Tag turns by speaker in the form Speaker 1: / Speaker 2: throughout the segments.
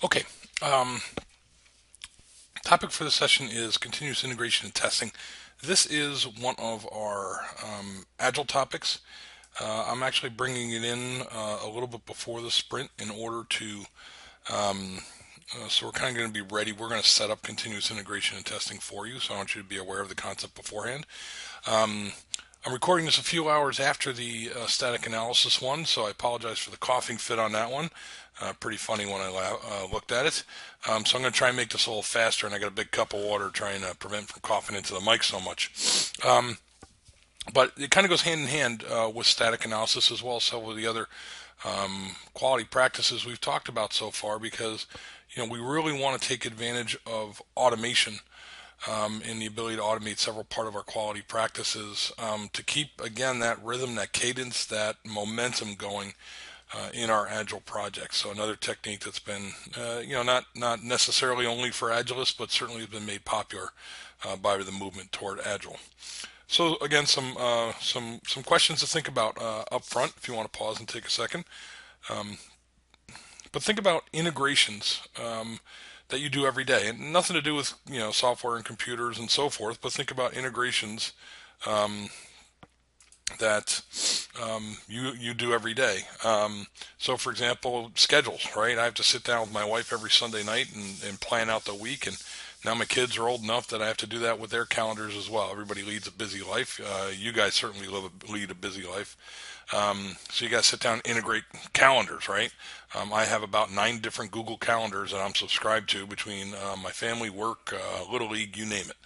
Speaker 1: Okay. Um, Topic for the session is continuous integration and testing. This is one of our Agile topics. I'm actually bringing it in a little bit before the sprint in order to, um, so we're kind of going to be ready. We're going to set up continuous integration and testing for you, so I want you to be aware of the concept beforehand. Um, I'm recording this a few hours after the static analysis one, so I apologize for the coughing fit on that one. Pretty funny when I looked at it. So I'm going to try and make this a little faster, and I got a big cup of water trying to prevent from coughing into the mic so much. But it kind of goes hand in hand with static analysis as well as some of the other quality practices we've talked about so far, because we really want to take advantage of automation and the ability to automate several part of our quality practices to keep, again, that rhythm, that cadence, that momentum going in our agile projects. So another technique that's been, not necessarily only for agilists, but certainly has been made popular by the movement toward agile. So again, some questions to think about up front if you want to pause and take a second. Um, but think about integrations that you do every day, and nothing to do with software and computers and so forth. But think about integrations um, that you do every day. So, for example, schedules. Right, I have to sit down with my wife every Sunday night and plan out the week. And now my kids are old enough that I have to do that with their calendars as well. Everybody leads a busy life. You guys certainly lead a busy life. So you got to sit down and integrate calendars, right? I have about 9 different Google calendars that I'm subscribed to between my family, work, Little League, you name it.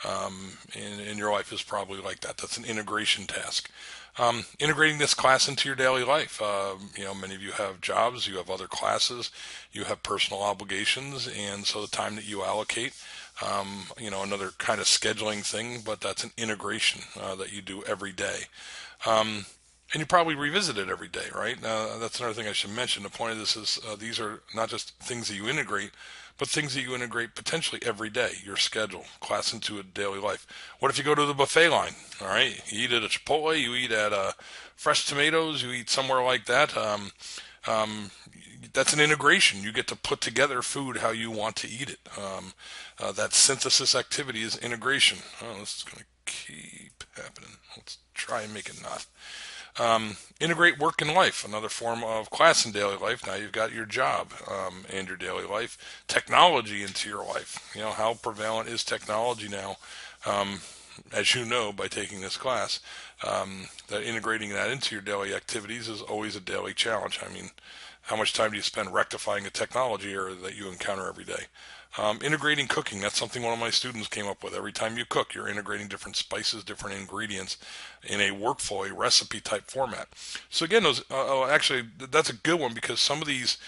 Speaker 1: And your life is probably like that. That's an integration task. Integrating this class into your daily life. Many of you have jobs, you have other classes, you have personal obligations, and so the time that you allocate, another kind of scheduling thing, but that's an integration that you do every day. Um, and you probably revisit it every day, right? That's another thing I should mention. The point of this is these are not just things that you integrate, but things that you integrate potentially every day, your schedule, class into a daily life. What if you go to the buffet line? All right, you eat at a Chipotle, you eat at Fresh Tomatoes, you eat somewhere like that. Um, that's an integration. You get to put together food how you want to eat it. That synthesis activity is integration. Oh, this is going to keep happening. Let's try and make it not. Integrate work and life, another form of class in daily life. Now you've got your job and your daily life, technology into your life. How prevalent is technology now? As you know by taking this class, that integrating that into your daily activities is always a daily challenge. I mean, how much time do you spend rectifying a technology error that you encounter every day? Integrating cooking, that's something one of my students came up with. Every time you cook, you're integrating different spices, different ingredients in a workflow, a recipe type format. So again, actually, that's a good one because some of these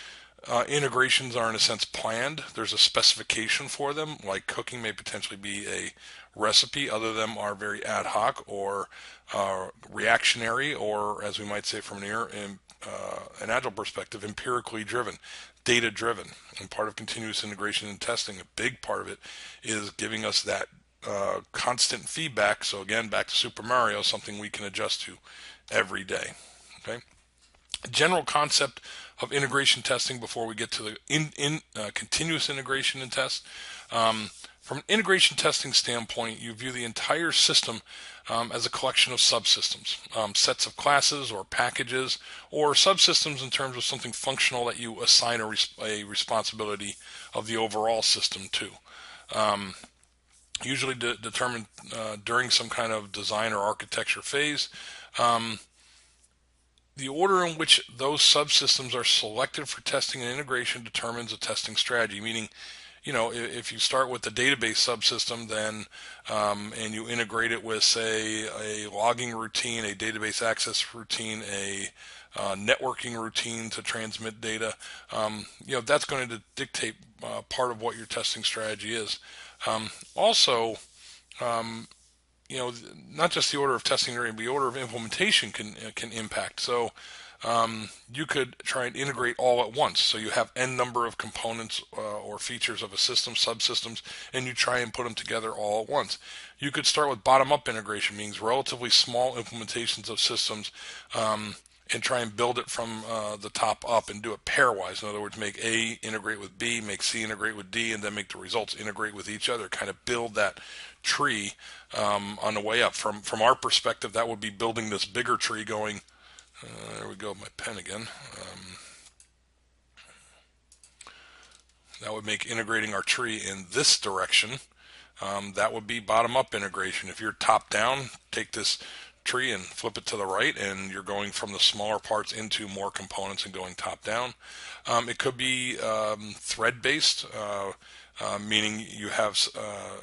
Speaker 1: integrations are in a sense planned. There's a specification for them, like cooking may potentially be a recipe. Other of them are very ad hoc or reactionary, or as we might say from an agile perspective, empirically driven, data driven. And part of continuous integration and testing, a big part of it, is giving us that constant feedback. So again, back to Super Mario, something we can adjust to every day. Okay. General concept of integration testing before we get to the continuous integration and test. From an integration testing standpoint, you view the entire system as a collection of subsystems, sets of classes or packages, or subsystems in terms of something functional that you assign a responsibility of the overall system to. Usually determined during some kind of design or architecture phase. Um, the order in which those subsystems are selected for testing and integration determines a testing strategy, meaning if you start with the database subsystem, then and you integrate it with, say, a logging routine, a database access routine, a networking routine to transmit data, that's going to dictate part of what your testing strategy is. Also, um, not just the order of testing, but the order of implementation can impact. So you could try and integrate all at once. So you have n number of components or features of a system, subsystems, and you try and put them together all at once. You could start with bottom-up integration, means relatively small implementations of systems, and try and build it from the top up and do it pairwise. In other words, make A integrate with B, make C integrate with D, and then make the results integrate with each other. Kind of build that tree on the way up. From our perspective, that would be building this bigger tree going. There we go, my pen again. That would make integrating our tree in this direction. That would be bottom-up integration. If you're top-down, take this tree and flip it to the right, and you're going from the smaller parts into more components and going top-down. It could be thread-based, meaning you have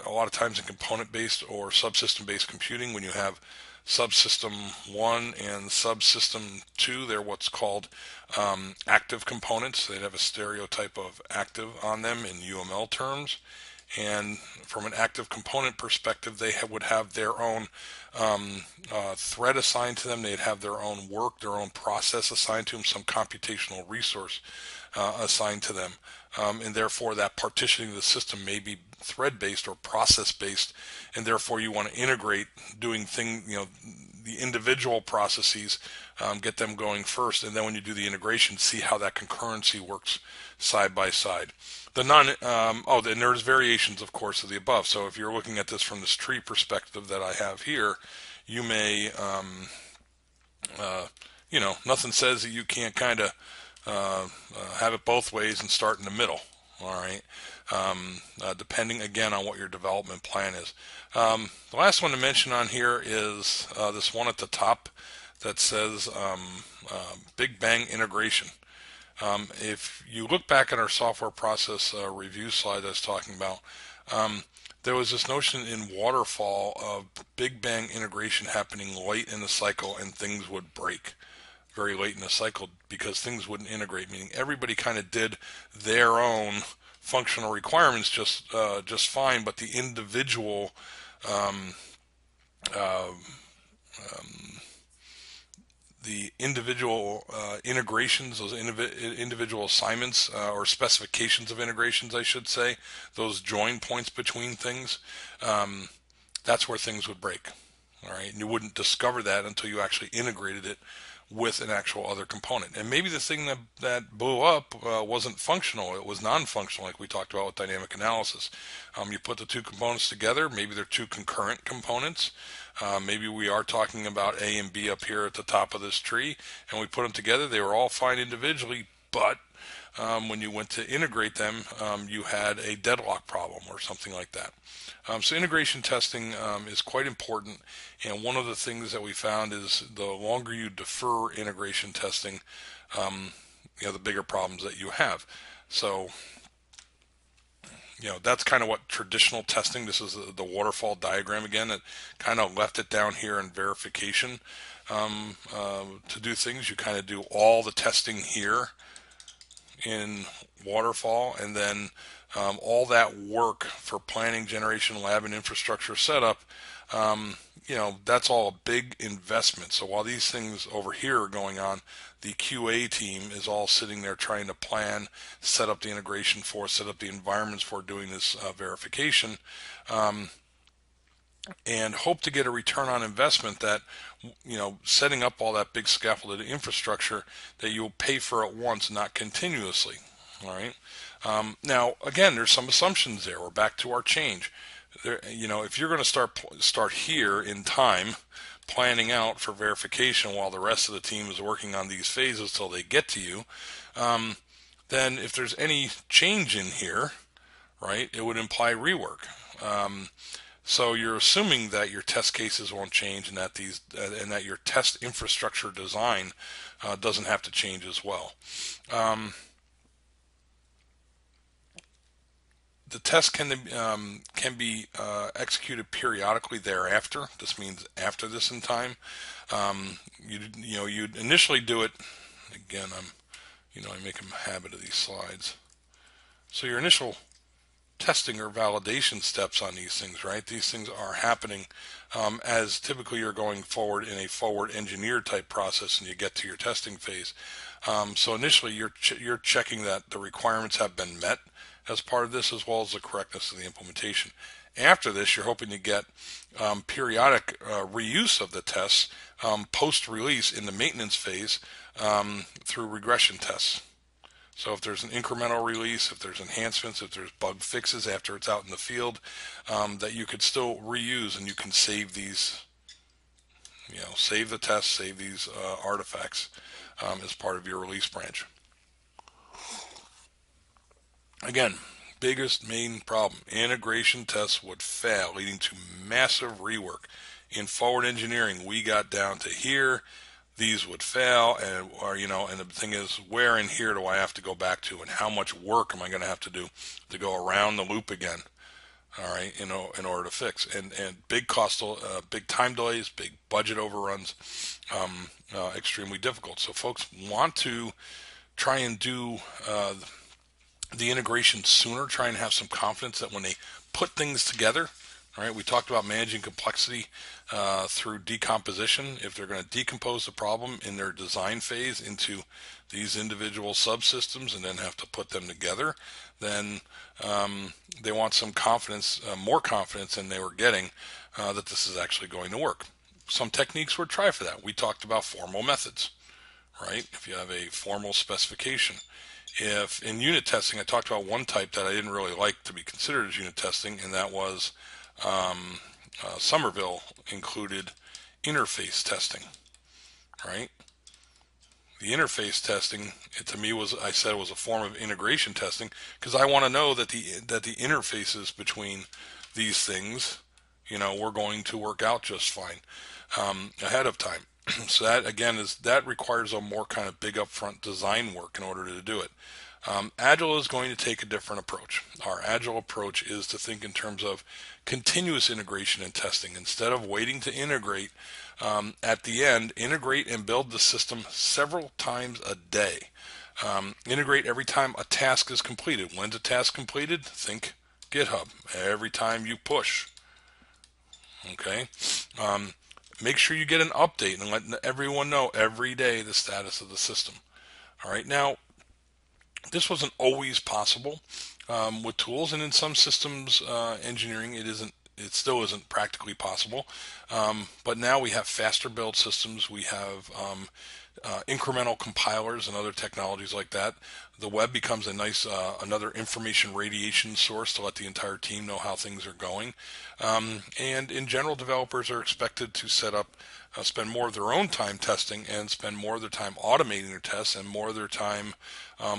Speaker 1: a lot of times in component-based or subsystem-based computing, when you have subsystem 1 and subsystem 2, they're what's called active components. They'd have a stereotype of active on them in UML terms. And from an active component perspective, they would have their own thread assigned to them. They'd have their own work, their own process assigned to them, some computational resource assigned to them. And therefore, that partitioning of the system may be thread-based or process-based, and therefore you want to integrate doing the individual processes, get them going first, and then when you do the integration, see how that concurrency works side by side. Then there's variations, of course, of the above. So if you're looking at this from this tree perspective that I have here, you may, nothing says that you can't kind of have it both ways and start in the middle. All right, depending again on what your development plan is. The last one to mention on here is this one at the top that says Big Bang integration. If you look back at our software process review slide I was talking about, there was this notion in waterfall of Big Bang integration happening late in the cycle, and things would break very late in the cycle because things wouldn't integrate, meaning everybody kind of did their own functional requirements just fine, but the individual integrations, those individual assignments or specifications of integrations, I should say, those join points between things, that's where things would break. All right, and you wouldn't discover that until you actually integrated it with an actual other component. And maybe the thing that blew up wasn't functional, it was non-functional, like we talked about with dynamic analysis. You put the two components together, maybe they're two concurrent components. Maybe we are talking about A and B up here at the top of this tree, and we put them together, they were all fine individually, but when you went to integrate them, you had a deadlock problem or something like that. So integration testing is quite important, and one of the things that we found is the longer you defer integration testing, the bigger problems that you have. So that's kind of what traditional testing, this is the waterfall diagram again, that kind of left it down here in verification. To do things, you kind of do all the testing here in waterfall, and then all that work for planning, generation, lab, and infrastructure setup, that's all a big investment. So while these things over here are going on, the QA team is all sitting there trying to plan, set up the integration for, set up the environments for doing this verification, and hope to get a return on investment that, setting up all that big scaffolded infrastructure, that you'll pay for it once, not continuously. All right. Now, again, there's some assumptions there. We're back to our change. If you're going to start here in time, planning out for verification while the rest of the team is working on these phases till they get to you, then if there's any change in here, right, it would imply rework. So you're assuming that your test cases won't change, and that your test infrastructure design doesn't have to change as well. The test can be executed periodically thereafter. This means after this in time. You'd initially do it. Again, I make a habit of these slides. So your initial testing or validation steps on these things, right? These things are happening as typically you're going forward in a forward engineered type process, and you get to your testing phase. So initially you're checking that the requirements have been met as part of this, as well as the correctness of the implementation. After this, you're hoping to get periodic reuse of the tests post-release in the maintenance phase through regression tests. So if there's an incremental release, if there's enhancements, if there's bug fixes after it's out in the field, that you could still reuse, and you can save these, save the tests, save these artifacts as part of your release branch. Again, biggest main problem, integration tests would fail, leading to massive rework. In forward engineering, we got down to here, these would fail, and the thing is, where in here do I have to go back to, and how much work am I going to have to do to go around the loop again? All right, in order to fix, and big cost, big time delays, big budget overruns, extremely difficult. So folks want to try and do the integration sooner, try and have some confidence that when they put things together, all right, we talked about managing complexity through decomposition. If they're going to decompose the problem in their design phase into these individual subsystems and then have to put them together, then they want some confidence, more confidence than they were getting, that this is actually going to work. Some techniques would try for that. We talked about formal methods, right? If you have a formal specification. If in unit testing, I talked about one type that I didn't really like to be considered as unit testing, and that was Somerville included interface testing, right? The interface testing, to me, I said it was a form of integration testing, because I want to know that the interfaces between these things, we're going to work out just fine ahead of time. So that again that requires a more kind of big upfront design work in order to do it. Agile is going to take a different approach. Our Agile approach is to think in terms of continuous integration and testing. Instead of waiting to integrate, at the end, integrate and build the system several times a day. Integrate every time a task is completed. When's a task completed? Think GitHub. Every time you push. Okay. Make sure you get an update and let everyone know every day the status of the system. All right. Now, this wasn't always possible with tools, and in some systems engineering, it still isn't practically possible. But now we have faster build systems. We have incremental compilers and other technologies like that. The web becomes a nice another information radiation source to let the entire team know how things are going. And in general, developers are expected to spend more of their own time testing and spend more of their time automating their tests and more of their time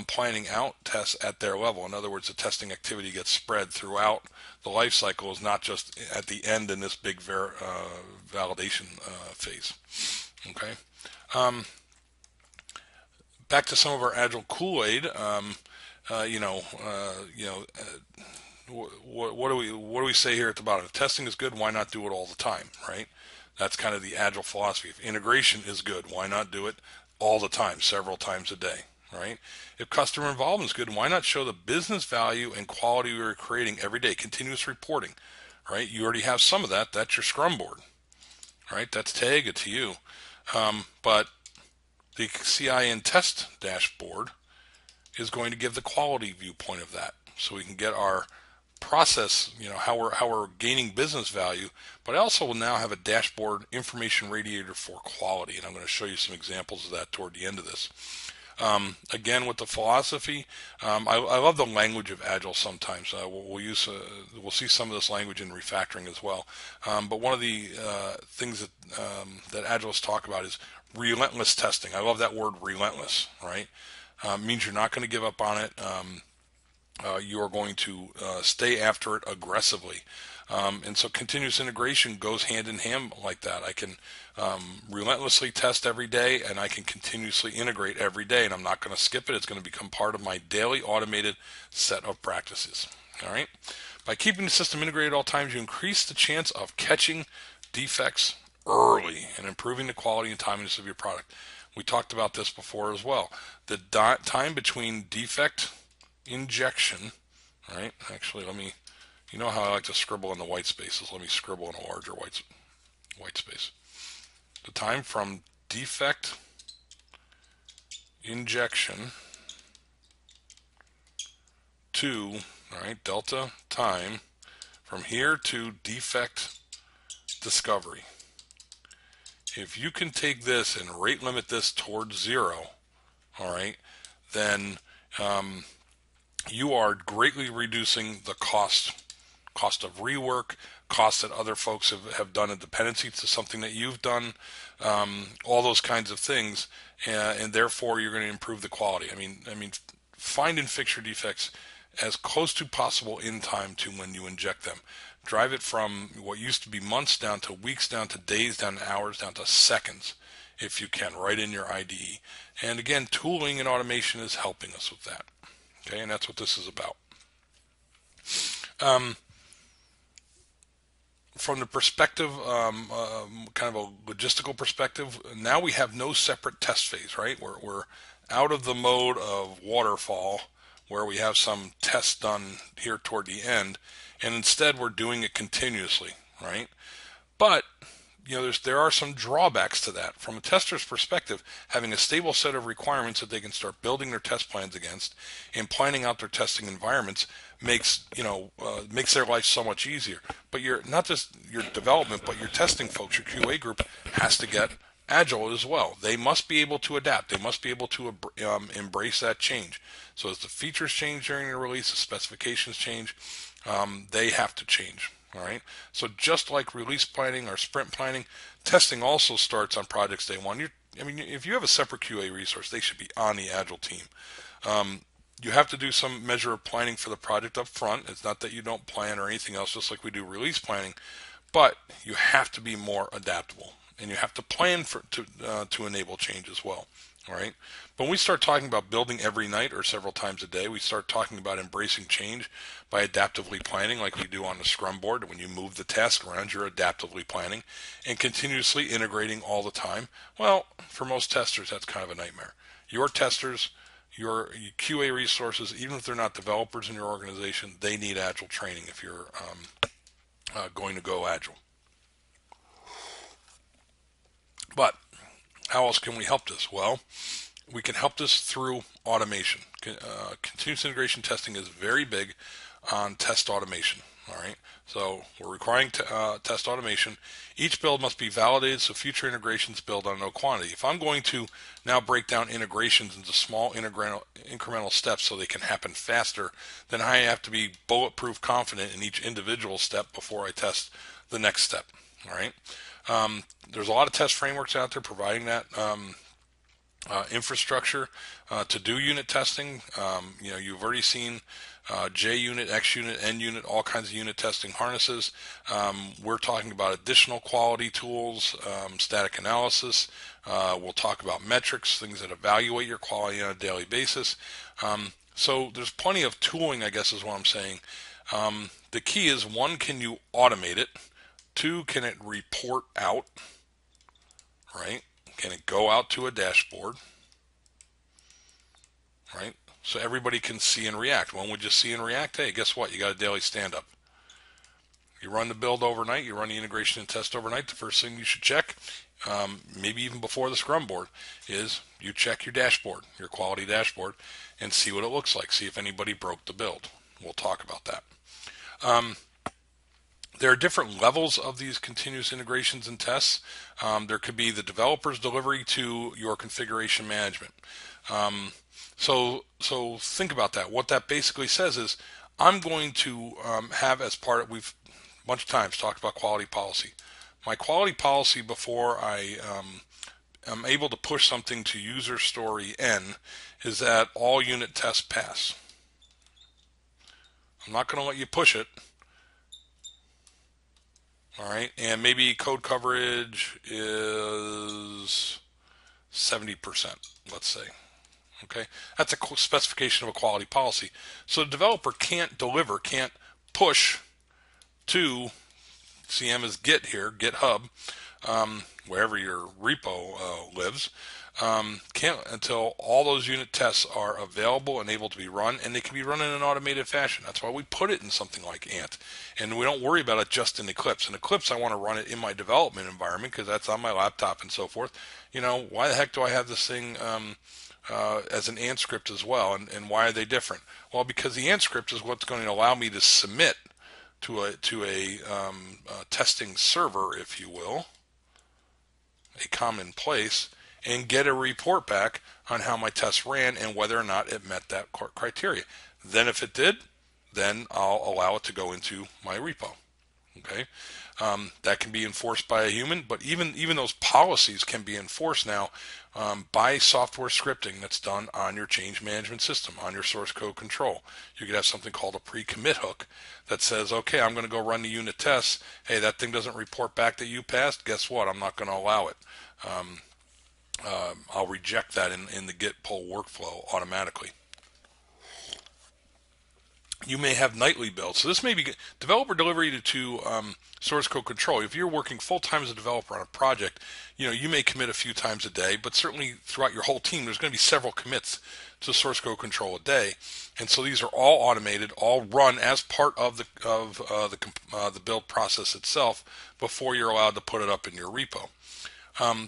Speaker 1: planning out tests at their level. In other words, the testing activity gets spread throughout the life cycle, is not just at the end in this big validation phase. Okay. Back to some of our Agile Kool-Aid. What do we say here at the bottom? If testing is good, why not do it all the time, right? That's kind of the Agile philosophy. If integration is good, why not do it all the time, several times a day, right? If customer involvement is good, why not show the business value and quality we're creating every day? Continuous reporting, right? You already have some of that. That's your Scrum board, right? That's tag it to you. But the CI and test dashboard is going to give the quality viewpoint of that, so we can get our process, how we're gaining business value, but I also will now have a dashboard information radiator for quality, and I'm going to show you some examples of that toward the end of this. Again, with the philosophy, I love the language of Agile sometimes. We'll see some of this language in refactoring as well. But one of the things that Agilists talk about is relentless testing. I love that word, relentless, right? Means you're not going to give up on it. You are going to stay after it aggressively. And so continuous integration goes hand in hand like that. I can relentlessly test every day, and I can continuously integrate every day, and I'm not going to skip it. It's going to become part of my daily automated set of practices. All right. By keeping the system integrated at all times, you increase the chance of catching defects early and improving the quality and timeliness of your product. We talked about this before as well. The time between defect injection, right? Actually, you know how I like to scribble in the white spaces. Let me scribble in a larger white space. The time from defect injection to, all right, delta time from here to defect discovery. If you can take this and rate limit this towards 0, all right, then you are greatly reducing the cost of rework, costs that other folks have done in dependency to something that you've done, all those kinds of things, and therefore you're going to improve the quality. I mean, find and fix your defects as close to possible in time to when you inject them. Drive it from what used to be months down to weeks, down to days, down to hours, down to seconds, if you can, right in your IDE. And again, tooling and automation is helping us with that. Okay, and that's what this is about. From the perspective, kind of a logistical perspective, now we have no separate test phase, right? We're out of the mode of waterfall where we have some tests done here toward the end, and instead we're doing it continuously, right? But there are some drawbacks to that. From a tester's perspective, having a stable set of requirements that they can start building their test plans against and planning out their testing environments makes their life so much easier. But not just your development, but your testing folks, your QA group has to get agile as well. They must be able to adapt. They must be able to embrace that change. So as the features change during the release, the specifications change, they have to change. All right. So just like release planning or sprint planning, testing also starts on projects day one. If you have a separate QA resource, they should be on the Agile team. You have to do some measure of planning for the project up front. It's not that you don't plan or anything else, just like we do release planning, but you have to be more adaptable, and you have to plan to enable change as well. All right. But when we start talking about building every night or several times a day, we start talking about embracing change by adaptively planning, like we do on the Scrum board. When you move the task around, you're adaptively planning and continuously integrating all the time. Well, for most testers, that's kind of a nightmare. Your testers, your QA resources, even if they're not developers in your organization, they need Agile training if you're going to go Agile. But how else can we help this? Well, we can help this through automation. Continuous integration testing is very big on test automation. All right, so we're requiring test automation. Each build must be validated so future integrations build on no quantity. If I'm going to now break down integrations into small incremental steps so they can happen faster, then I have to be bulletproof confident in each individual step before I test the next step. All right. There's a lot of test frameworks out there providing that infrastructure to do unit testing. You've already seen JUnit, XUnit, NUnit, all kinds of unit testing harnesses. We're talking about additional quality tools, static analysis. We'll talk about metrics, things that evaluate your quality on a daily basis. So there's plenty of tooling, I guess is what I'm saying. The key is, one, can you automate it? Two, can it report out? Right? Can it go out to a dashboard? Right? So everybody can see and react. When would you see and react? Hey, guess what? You got a daily stand-up. You run the build overnight. You run the integration and test overnight. The first thing you should check, maybe even before the Scrum board, is you check your dashboard, your quality dashboard, and see what it looks like. See if anybody broke the build. We'll talk about that. There are different levels of these continuous integrations and tests. There could be the developer's delivery to your configuration management. So think about that. What that basically says is, I'm going to have, as part of, we've a bunch of times talked about quality policy. My quality policy before I am able to push something to user story N is that all unit tests pass. I'm not going to let you push it. All right, and maybe code coverage is 70%, let's say. Okay, that's a specification of a quality policy. So the developer can't push to CM is Git here, GitHub, wherever your repo lives, can't until all those unit tests are available and able to be run, and they can be run in an automated fashion. That's why we put it in something like Ant, and we don't worry about it just in Eclipse. In Eclipse, I want to run it in my development environment because that's on my laptop and so forth. Why the heck do I have this thing as an Ant script as well, and why are they different? Well, because the Ant script is what's going to allow me to submit a testing server, if you will, a common place, and get a report back on how my test ran and whether or not it met that criteria. Then if it did, then I'll allow it to go into my repo. Okay, that can be enforced by a human, but even those policies can be enforced now by software scripting that's done on your change management system, on your source code control. You could have something called a pre-commit hook that says, okay, I'm going to go run the unit tests. Hey, that thing doesn't report back that you passed. Guess what? I'm not going to allow it. I'll reject that in the git pull workflow automatically. You may have nightly builds. So this may be developer delivery to source code control. If you're working full time as a developer on a project, you may commit a few times a day, but certainly throughout your whole team, there's going to be several commits to source code control a day, and so these are all automated, all run as part of the build process itself before you're allowed to put it up in your repo.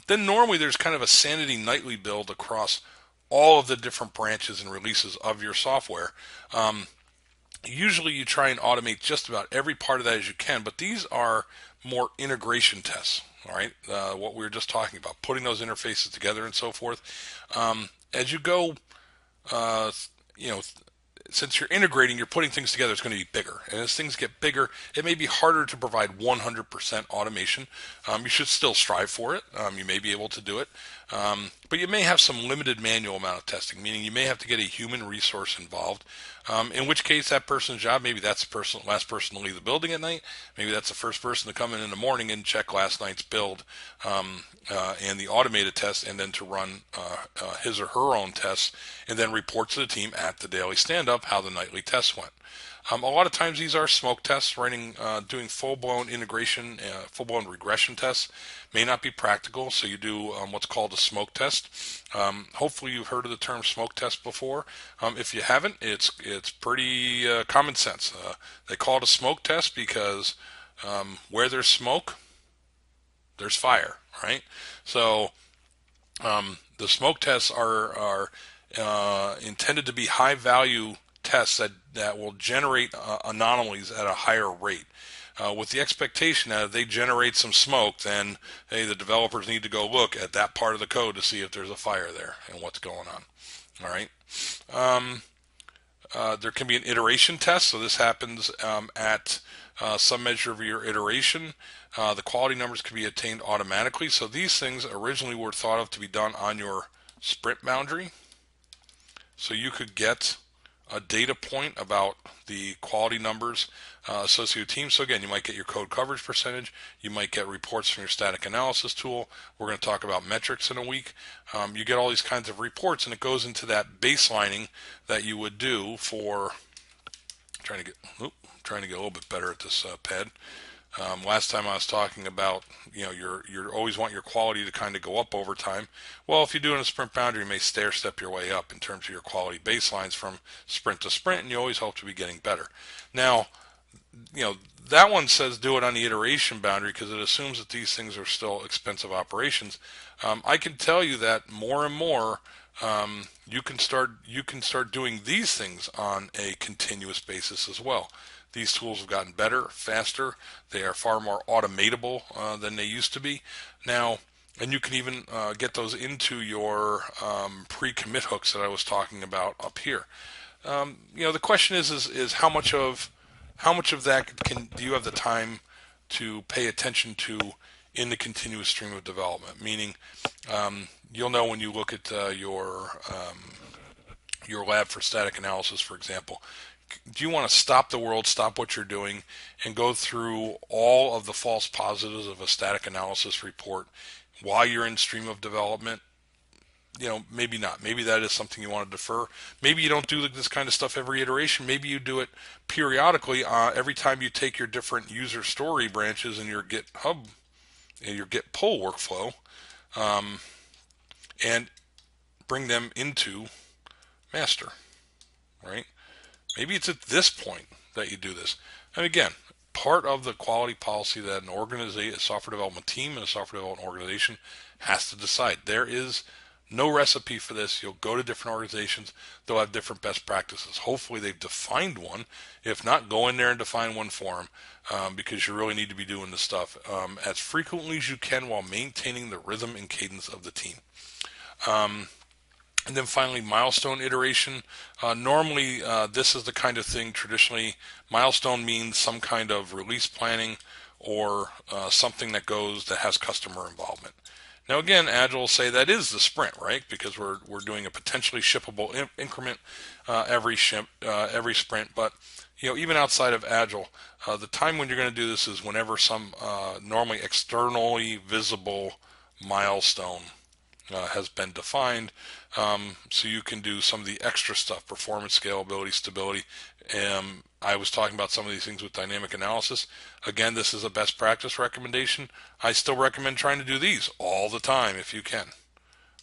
Speaker 1: Then normally there's kind of a sanity nightly build across all of the different branches and releases of your software. Usually you try and automate just about every part of that as you can, but these are more integration tests, all right? What we were just talking about, putting those interfaces together and so forth. As you go, since you're integrating, you're putting things together, it's going to be bigger. And as things get bigger, it may be harder to provide 100% automation. You should still strive for it. You may be able to do it. But you may have some limited manual amount of testing, meaning you may have to get a human resource involved, in which case that person's job, maybe that's the last person to leave the building at night. Maybe that's the first person to come in the morning and check last night's build and the automated test, and then to run his or her own tests, and then report to the team at the daily stand-up how the nightly tests went. A lot of times these are smoke tests. Doing full-blown integration, full-blown regression tests may not be practical, so you do what's called a smoke test. Hopefully you've heard of the term smoke test before. If you haven't, it's pretty common sense. They call it a smoke test because where there's smoke, there's fire, right? So the smoke tests are intended to be high-value tests that will generate anomalies at a higher rate, with the expectation that if they generate some smoke, then hey, the developers need to go look at that part of the code to see if there's a fire there and what's going on. All right. There can be an iteration test, so this happens at some measure of your iteration. The quality numbers can be attained automatically, so these things originally were thought of to be done on your sprint boundary, so you could get a data point about the quality numbers associated with teams. So again, you might get your code coverage percentage, you might get reports from your static analysis tool. We're going to talk about metrics in a week. You get all these kinds of reports, and it goes into that baselining that you would do for trying to get a little bit better at this pad. Last time I was talking about, you always want your quality to kind of go up over time. Well, if you do it in a sprint boundary, you may stair step your way up in terms of your quality baselines from sprint to sprint, and you always hope to be getting better. Now, that one says do it on the iteration boundary because it assumes that these things are still expensive operations. I can tell you that more and more you can start doing these things on a continuous basis as well. These tools have gotten better, faster. They are far more automatable than they used to be now, and you can even get those into your pre-commit hooks that I was talking about up here. The question is how much of that do you have the time to pay attention to in the continuous stream of development? Meaning, you'll know when you look at your lab for static analysis, for example. Do you want to stop the world, stop what you're doing, and go through all of the false positives of a static analysis report while you're in stream of development? Maybe not. Maybe that is something you want to defer. Maybe you don't do this kind of stuff every iteration. Maybe you do it periodically every time you take your different user story branches in your GitHub, your Git pull workflow, and bring them into master, right? Maybe it's at this point that you do this. And again, part of the quality policy that a software development team and a software development organization has to decide. There is No recipe for this. You'll go to different organizations. They'll have different best practices. Hopefully they've defined one. If not, go in there and define one for them, because you really need to be doing this stuff as frequently as you can while maintaining the rhythm and cadence of the team. And then finally, milestone iteration. Normally, this is the kind of thing traditionally, milestone means some kind of release planning or something that has customer involvement. Now, again, Agile will say that is the sprint, right? Because we're doing a potentially shippable increment every sprint. But even outside of Agile, the time when you're going to do this is whenever some normally externally visible milestone has been defined, so you can do some of the extra stuff: performance, scalability, stability. I was talking about some of these things with dynamic analysis. Again, this is a best practice recommendation. I still recommend trying to do these all the time if you can.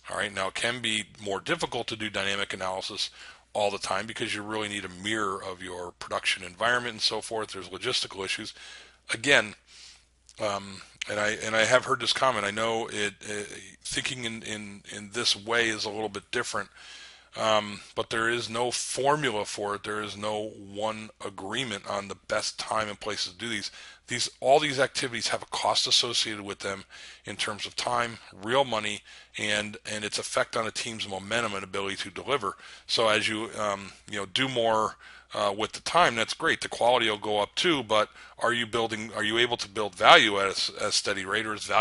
Speaker 1: All right, now it can be more difficult to do dynamic analysis all the time because you really need a mirror of your production environment and so forth. There's logistical issues. Again, and I have heard this comment. I know thinking in this way is a little bit different, but there is no formula for it. There is no one agreement on the best time and place to do these. All these activities have a cost associated with them in terms of time, real money, and its effect on a team's momentum and ability to deliver. So as you do more with the time, that's great. The quality will go up too. But are you able to build value at a steady rate, or is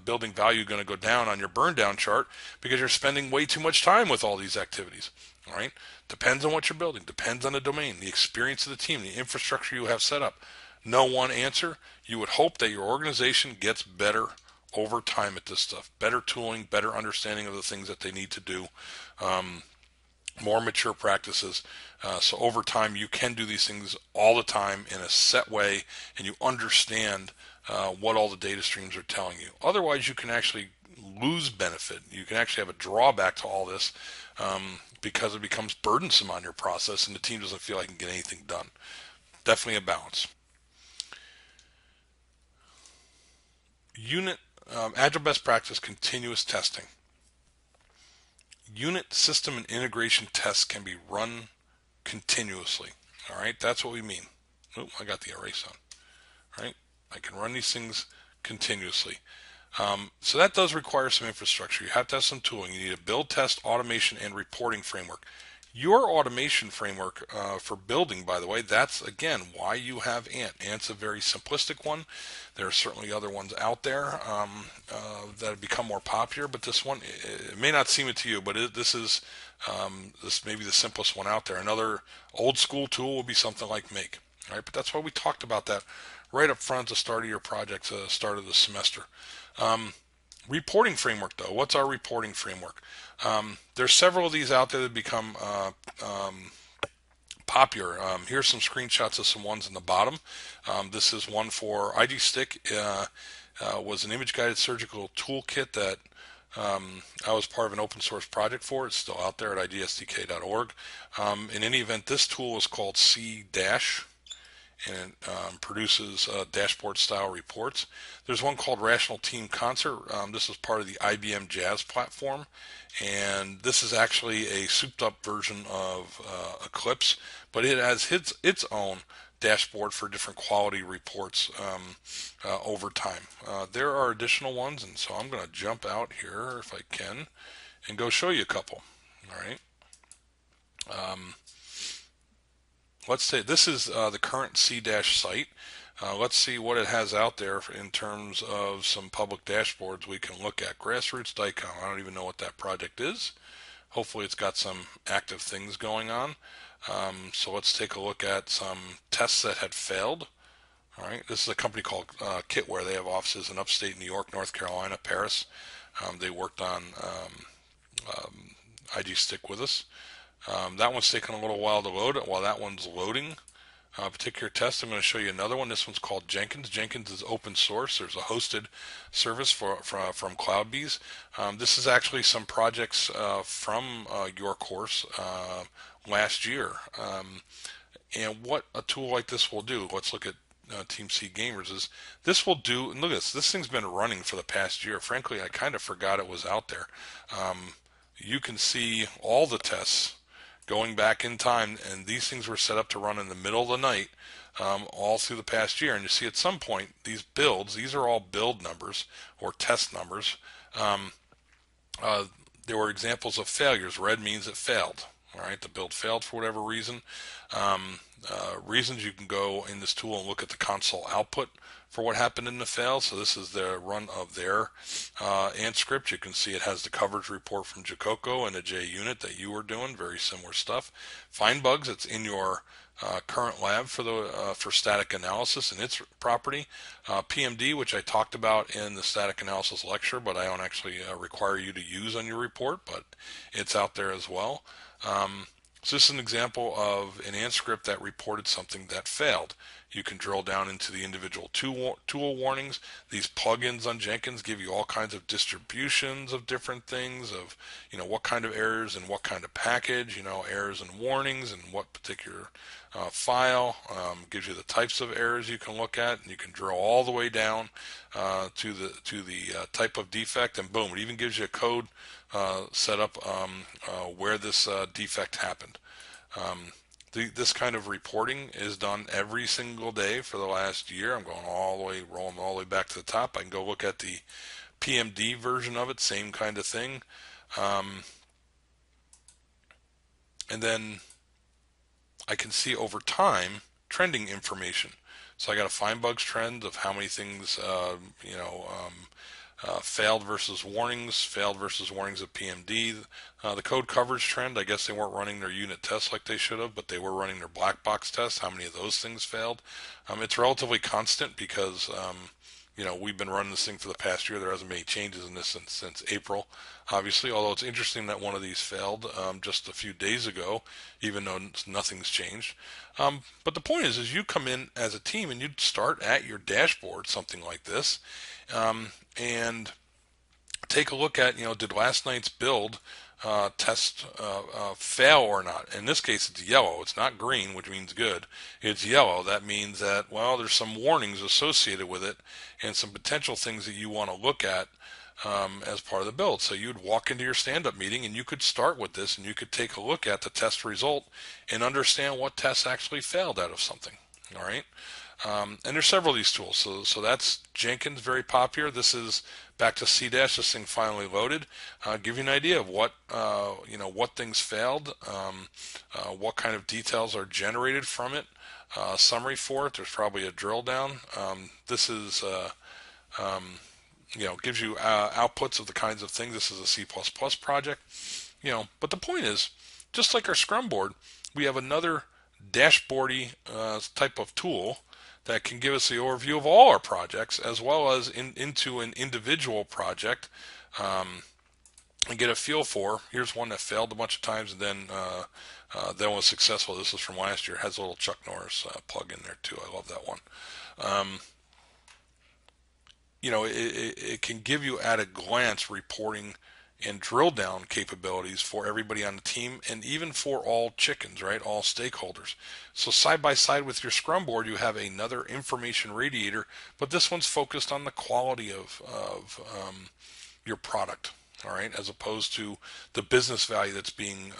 Speaker 1: building value going to go down on your burn down chart because you're spending way too much time with all these activities? All right. Depends on what you're building. Depends on the domain, the experience of the team, the infrastructure you have set up. No one answer. You would hope that your organization gets better over time at this stuff. Better tooling, better understanding of the things that they need to do. More mature practices. So over time, you can do these things all the time in a set way, and you understand what all the data streams are telling you. Otherwise, you can actually lose benefit. You can actually have a drawback to all this because it becomes burdensome on your process, and the team doesn't feel like it can get anything done. Definitely a balance. Agile best practice, continuous testing. Unit, system, and integration tests can be run continuously. All right, that's what we mean. Oh, I got the erase on. All right, I can run these things continuously. So that does require some infrastructure. You have to have some tooling. You need a build, test, automation, and reporting framework. Your automation framework for building, by the way, that's again why you have Ant. Ant's a very simplistic one. There are certainly other ones out there that have become more popular, but this one, it may not seem it to you, but this is this may be the simplest one out there. Another old school tool would be something like Make. All right, but that's why we talked about that right up front at the start of your project, start of the semester. Reporting framework, though. What's our reporting framework? There's several of these out there that become popular. Here's some screenshots of some ones in the bottom. This is one for IGStick. Was an image-guided surgical toolkit that I was part of an open source project for. It's still out there at igsdk.org. In any event, this tool is called C-Dash, and it produces dashboard style reports. There's one called Rational Team Concert. This is part of the IBM Jazz platform, and this is actually a souped up version of Eclipse, but it has its own dashboard for different quality reports over time. There are additional ones, and so I'm going to jump out here if I can and go show you a couple. All right. Let's say this is the current C-Dash site. Let's see what it has out there in terms of some public dashboards we can look at. Grassroots DICOM. I don't even know what that project is. Hopefully it's got some active things going on. So let's take a look at some tests that had failed. All right, this is a company called Kitware. They have offices in upstate New York, North Carolina, Paris. They worked on IGStick with us. That one's taking a little while to load. While that one's loading a particular test, I'm going to show you another one. This one's called Jenkins. Jenkins is open source. There's a hosted service from CloudBees. This is actually some projects from your course last year. And what a tool like this will do, let's look at Team C Gamers, is this will do, and look at this thing's been running for the past year. Frankly, I kind of forgot it was out there. you can see all the tests going back in time, and these things were set up to run in the middle of the night, all through the past year. And you see at some point, these builds, these are all build numbers or test numbers. Um, uh, there were examples of failures. Red means it failed. All right, the build failed for whatever reason. Reasons, you can go in this tool and look at the console output for what happened in the fail. So this is the run of their Ant script. You can see it has the coverage report from Jacoco and the JUnit that you were doing. Very similar stuff. Find bugs. It's in your current lab for the for static analysis and its property. PMD, which I talked about in the static analysis lecture, but I don't actually require you to use on your report, but it's out there as well. So this is an example of an Ant script that reported something that failed. You can drill down into the individual tool warnings. These plugins on Jenkins give you all kinds of distributions of different things, of what kind of errors and what kind of package, errors and warnings and what particular file. Gives you the types of errors you can look at, and you can drill all the way down to the type of defect, and boom, it even gives you a code set up where this defect happened. This kind of reporting is done every single day for the last year. I'm rolling all the way back to the top. I can go look at the PMD version of it, same kind of thing. And then I can see over time trending information. So I got a find bugs trend of how many things, failed versus warnings of PMD. The code coverage trend, I guess they weren't running their unit tests like they should have, but they were running their black box tests. How many of those things failed? It's relatively constant because we've been running this thing for the past year. There hasn't been any changes in this since April, obviously, although it's interesting that one of these failed just a few days ago, even though nothing's changed. But the point is you come in as a team and you'd start at your dashboard, something like this, and take a look at, did last night's build test fail or not? In this case, it's yellow. It's not green, which means good. It's yellow. That means that, well, there's some warnings associated with it and some potential things that you want to look at as part of the build. So you'd walk into your stand-up meeting and you could start with this and you could take a look at the test result and understand what tests actually failed out of something. All right. And there's several of these tools. So that's Jenkins, very popular. This is back to C dash. This thing finally loaded. Give you an idea of what what things failed, what kind of details are generated from it. Summary for it. There's probably a drill down. This is gives you outputs of the kinds of things. This is a C++ project. But the point is, just like our Scrum board, we have another dashboardy type of tool that can give us the overview of all our projects as well as into an individual project, and get a feel for, here's one that failed a bunch of times and then was successful. This is from last year. It has a little Chuck Norris plug in there too. I love that one. It can give you at a glance reporting and drill down capabilities for everybody on the team and even for all chickens, right? All stakeholders. So side by side with your Scrum board, you have another information radiator, but this one's focused on the quality of your product, all right, as opposed to the business value that's being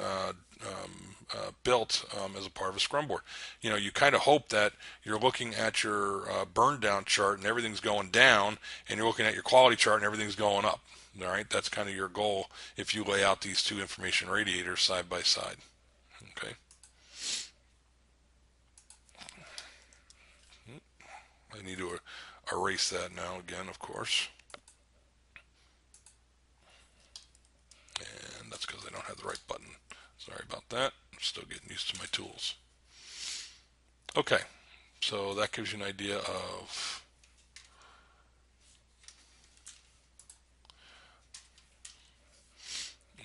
Speaker 1: built as a part of a Scrum board. You kind of hope that you're looking at your burn down chart and everything's going down, and you're looking at your quality chart and everything's going up. All right, that's kind of your goal if you lay out these two information radiators side by side. Okay. I need to erase that now again, of course. And that's because I don't have the right button. Sorry about that. I'm still getting used to my tools. Okay, so that gives you an idea of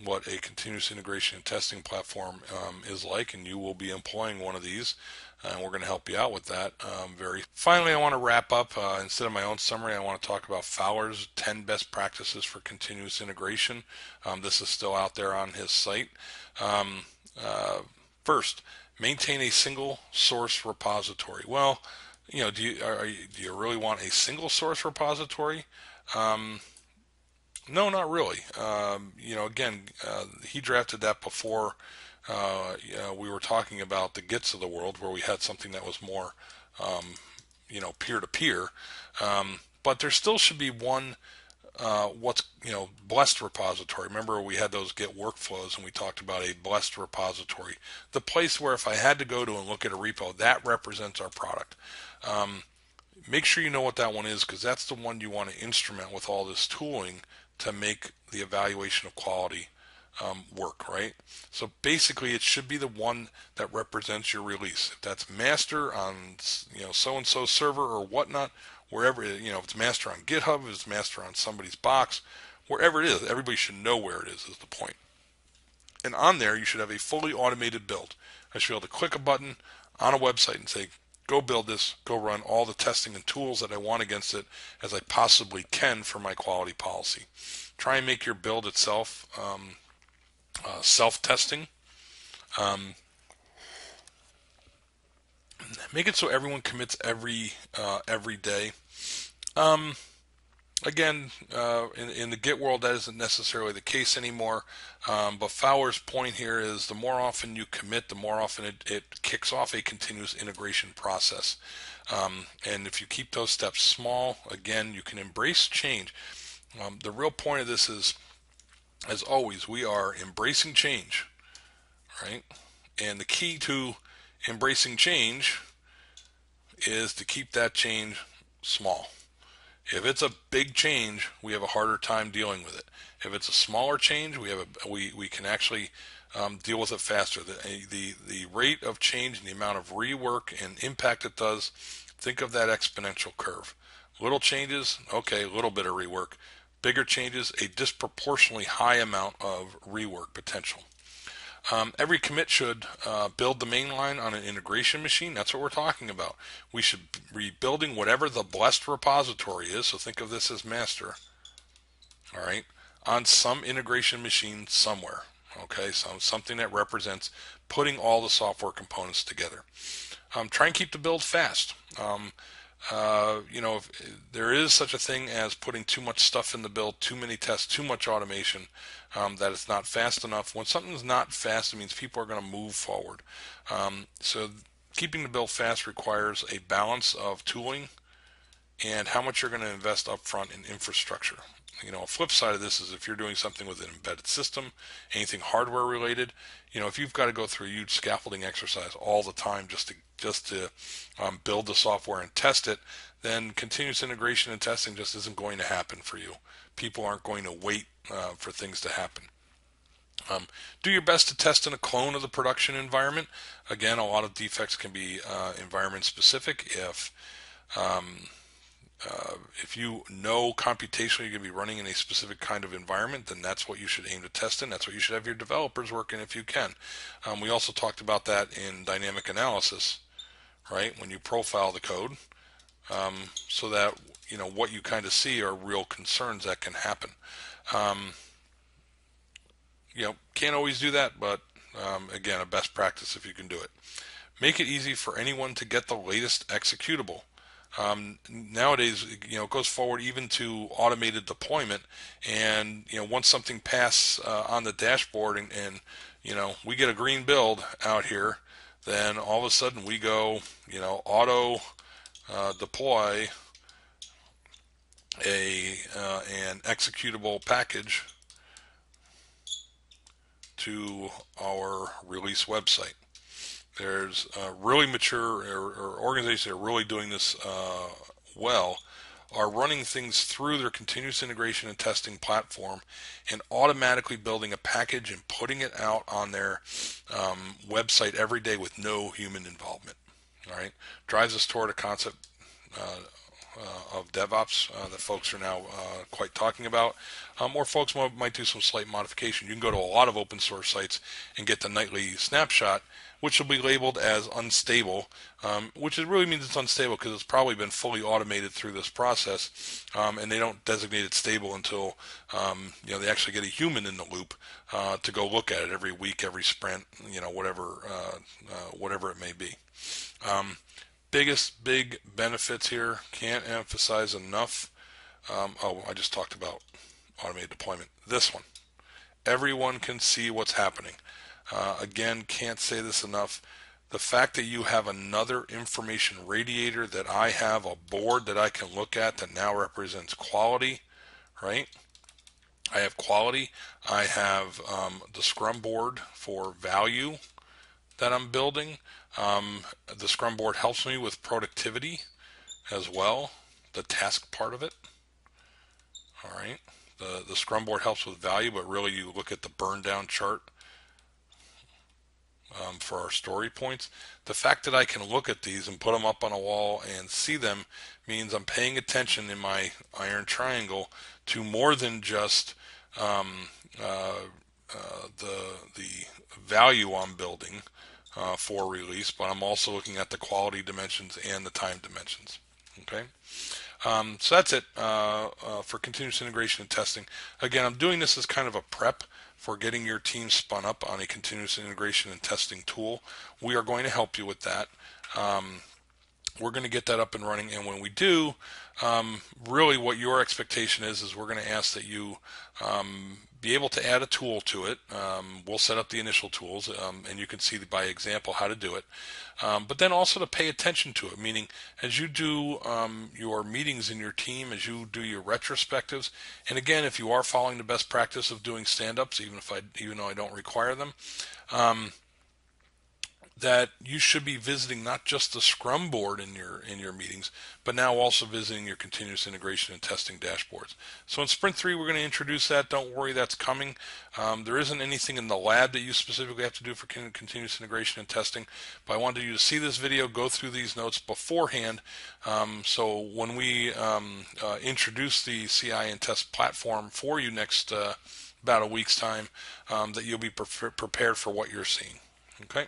Speaker 1: what a continuous integration and testing platform is like, and you will be employing one of these, and we're going to help you out with that. Finally, I want to wrap up. Instead of my own summary, I want to talk about Fowler's 10 best practices for continuous integration. This is still out there on his site. First, maintain a single source repository. Well, do you really want a single source repository? No, not really. Again, he drafted that before we were talking about the Gits of the world, where we had something that was more, peer to peer. But there still should be one what's blessed repository. Remember we had those Git workflows and we talked about a blessed repository, the place where if I had to go to and look at a repo that represents our product. Make sure you know what that one is, because that's the one you want to instrument with all this tooling to make the evaluation of quality work, right? So basically, it should be the one that represents your release. If that's master on so and so server or whatnot, wherever if it's master on GitHub, if it's master on somebody's box, wherever it is, everybody should know where it is the point. And on there, you should have a fully automated build. I should be able to click a button on a website and say, go build this, go run all the testing and tools that I want against it as I possibly can for my quality policy. Try and make your build itself self-testing. Um, Make it so everyone commits every day. Um, Again, in the Git world, that isn't necessarily the case anymore. But Fowler's point here is the more often you commit, the more often it kicks off a continuous integration process. And if you keep those steps small, again, you can embrace change. The real point of this is, as always, we are embracing change, right? And the key to embracing change is to keep that change small. If it's a big change, we have a harder time dealing with it. If it's a smaller change, we can actually deal with it faster. The rate of change and the amount of rework and impact it does, think of that exponential curve. Little changes, okay, a little bit of rework. Bigger changes, a disproportionately high amount of rework potential. Every commit should build the main line on an integration machine. That's what we're talking about. We should be building whatever the blessed repository is. So think of this as master. All right, on some integration machine somewhere. Okay, so something that represents putting all the software components together. Try and keep the build fast. If there is such a thing as putting too much stuff in the build, too many tests, too much automation, that it's not fast enough. When something's not fast, it means people are going to move forward. So keeping the build fast requires a balance of tooling and how much you're going to invest up front in infrastructure. A flip side of this is if you're doing something with an embedded system, anything hardware related, if you've got to go through a huge scaffolding exercise all the time just to build the software and test it, then continuous integration and testing just isn't going to happen for you. People aren't going to wait for things to happen. Do your best to test in a clone of the production environment. Again, a lot of defects can be environment specific. If you know computationally you're going to be running in a specific kind of environment, then that's what you should aim to test in. That's what you should have your developers work in if you can. We also talked about that in dynamic analysis, right? When you profile the code, so that what you kind of see are real concerns that can happen. Um, can't always do that, but again, a best practice if you can do it. Make it easy for anyone to get the latest executable. Nowadays, it goes forward even to automated deployment. And once something passes on the dashboard, and we get a green build out here, then all of a sudden we go, auto deploy an executable package to our release website. There's really mature or organizations that are really doing this well, are running things through their continuous integration and testing platform and automatically building a package and putting it out on their website every day with no human involvement. All right, drives us toward a concept of DevOps that folks are now quite talking about. Or folks might do some slight modification. You can go to a lot of open source sites and get the nightly snapshot, which will be labeled as unstable, which really means it's unstable because it's probably been fully automated through this process, and they don't designate it stable until they actually get a human in the loop to go look at it every week, every sprint, whatever it may be. Biggest big benefits here, can't emphasize enough. I just talked about automated deployment. This one, everyone can see what's happening. Again, can't say this enough. The fact that you have another information radiator, that I have a board that I can look at that now represents quality, right? I have quality. I have the Scrum board for value that I'm building. The Scrum board helps me with productivity as well, the task part of it. All right. The Scrum board helps with value, but really you look at the burn down chart for our story points. The fact that I can look at these and put them up on a wall and see them means I'm paying attention in my iron triangle to more than just um, uh, the value I'm building for release, but I'm also looking at the quality dimensions and the time dimensions. Okay. So that's it for continuous integration and testing. Again, I'm doing this as kind of a prep for getting your team spun up on a continuous integration and testing tool. We are going to help you with that. We're going to get that up and running, and when we do, really what your expectation is we're going to ask that you be able to add a tool to it. We'll set up the initial tools, and you can see by example how to do it. But then also to pay attention to it, meaning as you do your meetings in your team, as you do your retrospectives, and again, if you are following the best practice of doing stand-ups, even though I don't require them, that you should be visiting not just the Scrum board in your meetings, but now also visiting your continuous integration and testing dashboards. So in Sprint 3, we're going to introduce that. Don't worry, that's coming. There isn't anything in the lab that you specifically have to do for continuous integration and testing, but I wanted you to see this video, go through these notes beforehand, so when we introduce the CI and test platform for you next about a week's time, that you'll be prepared for what you're seeing. Okay.